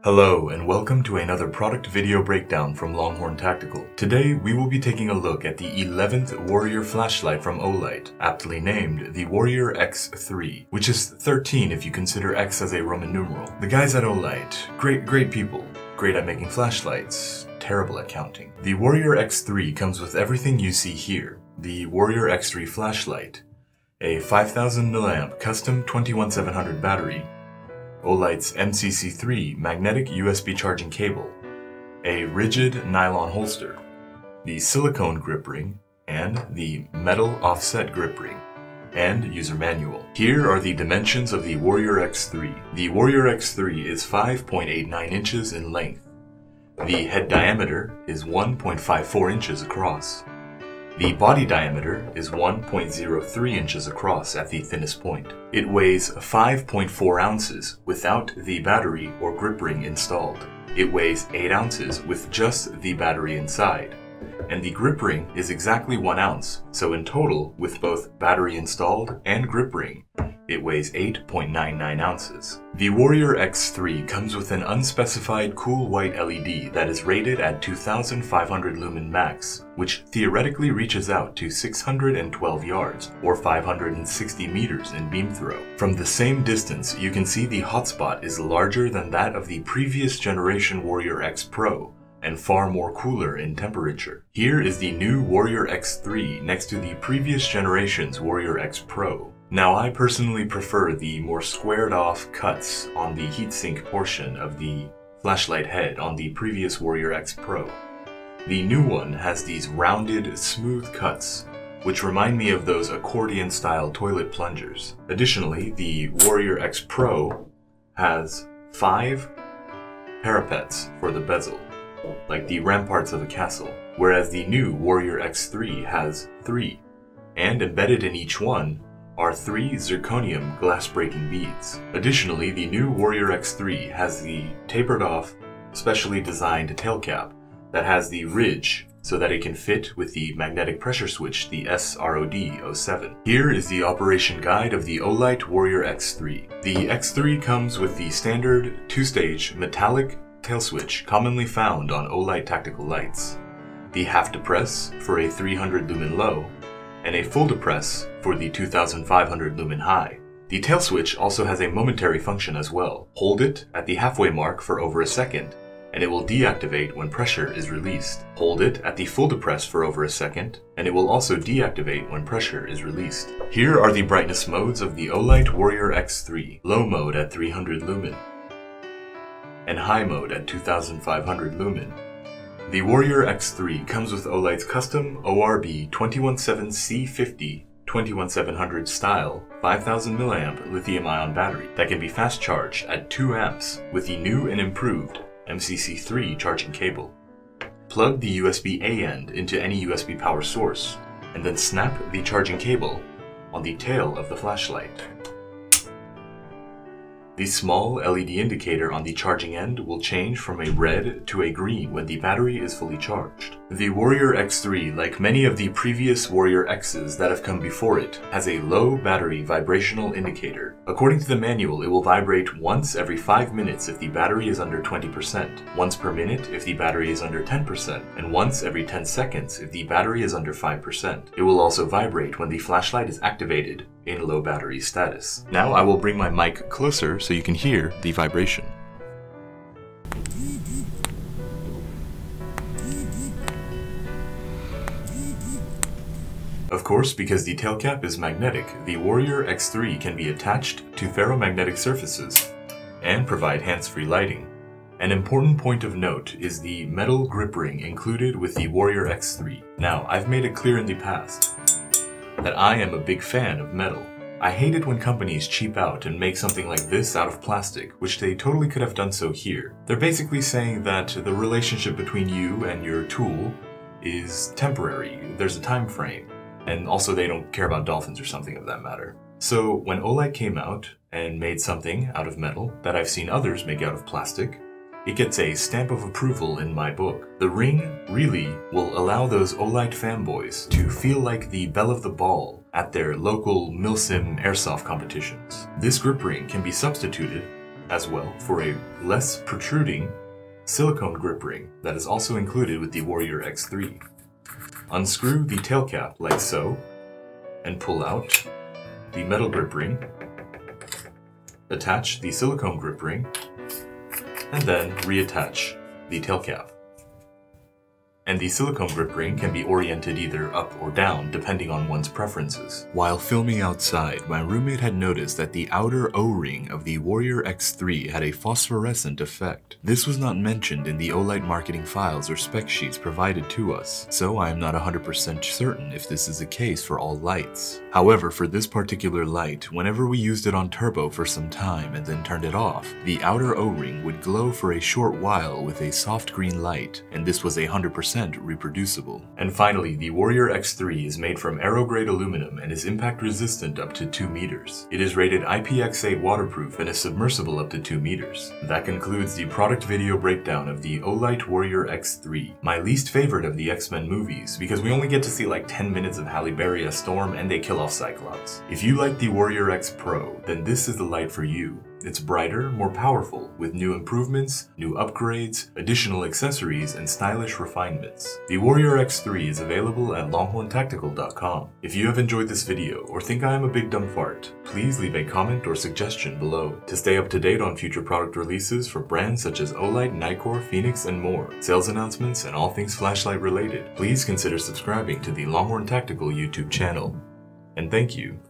Hello and welcome to another product video breakdown from Longhorn Tactical. Today we will be taking a look at the 11th Warrior flashlight from Olight, aptly named the Warrior X3, which is 13 if you consider X as a Roman numeral. The guys at Olight, great people, great at making flashlights, terrible at counting. The Warrior X3 comes with everything you see here. The Warrior X3 flashlight, a 5000 mAh custom 21700 battery, Olight's MCC3 magnetic USB charging cable, a rigid nylon holster, the silicone grip ring, and the metal offset grip ring, and user manual. Here are the dimensions of the Warrior X3. The Warrior X3 is 5.89 inches in length. The head diameter is 1.54 inches across. The body diameter is 1.03 inches across at the thinnest point. It weighs 5.4 ounces without the battery or grip ring installed. It weighs 8 ounces with just the battery inside. And the grip ring is exactly 1 ounce, so in total, with both battery installed and grip ring, it weighs 8.99 ounces. The Warrior X3 comes with an unspecified cool white LED that is rated at 2500 lumen max, which theoretically reaches out to 612 yards, or 560 meters in beam throw. From the same distance, you can see the hotspot is larger than that of the previous generation Warrior X Pro, and far more cooler in temperature. Here is the new Warrior X3 next to the previous generation's Warrior X Pro. Now, I personally prefer the more squared off cuts on the heatsink portion of the flashlight head on the previous Warrior X Pro. The new one has these rounded, smooth cuts, which remind me of those accordion-style toilet plungers. Additionally, the Warrior X Pro has 5 parapets for the bezel, like the ramparts of a castle, whereas the new Warrior X3 has 3, and embedded in each one are 3 zirconium glass-breaking beads. Additionally, the new Warrior X3 has the tapered-off, specially designed tail cap that has the ridge so that it can fit with the magnetic pressure switch, the SROD07. Here is the operation guide of the Olight Warrior X3. The X3 comes with the standard 2-stage metallic tail switch commonly found on Olight tactical lights, the half depress for a 300 lumen low, and a full depress for the 2500 lumen high. The tail switch also has a momentary function as well. Hold it at the halfway mark for over a second, and it will deactivate when pressure is released. Hold it at the full depress for over a second, and it will also deactivate when pressure is released. Here are the brightness modes of the Olight Warrior X3. Low mode at 300 lumen, and high mode at 2500 lumen. The Warrior X3 comes with Olight's custom ORB 217C50 21700 style 5000 mAh lithium-ion battery that can be fast charged at 2 amps with the new and improved MCC3 charging cable. Plug the USB-A end into any USB power source, and then snap the charging cable on the tail of the flashlight. The small LED indicator on the charging end will change from a red to a green when the battery is fully charged. The Warrior X3, like many of the previous Warrior X's that have come before it, has a low battery vibrational indicator. According to the manual, it will vibrate once every 5 minutes if the battery is under 20%, once per minute if the battery is under 10%, and once every 10 seconds if the battery is under 5%. It will also vibrate when the flashlight is activated in low battery status. Now I will bring my mic closer so you can hear the vibration. Of course, because the tail cap is magnetic, the Warrior X3 can be attached to ferromagnetic surfaces and provide hands-free lighting. An important point of note is the metal grip ring included with the Warrior X3. Now, I've made it clear in the past that I am a big fan of metal. I hate it when companies cheap out and make something like this out of plastic, which they totally could have done so here. They're basically saying that the relationship between you and your tool is temporary, there's a time frame, and also they don't care about dolphins or something of that matter. So when Olight came out and made something out of metal that I've seen others make out of plastic, it gets a stamp of approval in my book. The ring really will allow those Olight fanboys to feel like the belle of the ball at their local milsim airsoft competitions. This grip ring can be substituted as well for a less protruding silicone grip ring that is also included with the Warrior X3. Unscrew the tail cap like so, and pull out the metal grip ring. Attach the silicone grip ring, and then reattach the tail cap. And the silicone grip ring can be oriented either up or down depending on one's preferences. While filming outside, my roommate had noticed that the outer O-ring of the Warrior X3 had a phosphorescent effect. This was not mentioned in the Olight marketing files or spec sheets provided to us, so I am not 100% certain if this is the case for all lights. However, for this particular light, whenever we used it on turbo for some time and then turned it off, the outer O-ring would glow for a short while with a soft green light, and this was 100% reproducible. And finally, the Warrior X3 is made from aero-grade aluminum and is impact resistant up to 2 meters. It is rated IPX8 waterproof and is submersible up to 2 meters. That concludes the product video breakdown of the Olight Warrior X3, my least favorite of the X-Men movies, because we only get to see like 10 minutes of Halle Berry as Storm and they kill off Cyclops. If you like the Warrior X Pro, then this is the light for you. It's brighter, more powerful, with new improvements, new upgrades, additional accessories, and stylish refinements. The Warrior X3 is available at longhorntactical.com. If you have enjoyed this video or think I am a big dumb fart, please leave a comment or suggestion below. To stay up to date on future product releases for brands such as Olight, Nikkor, Phoenix, and more, sales announcements, and all things flashlight related, please consider subscribing to the Longhorn Tactical YouTube channel. And thank you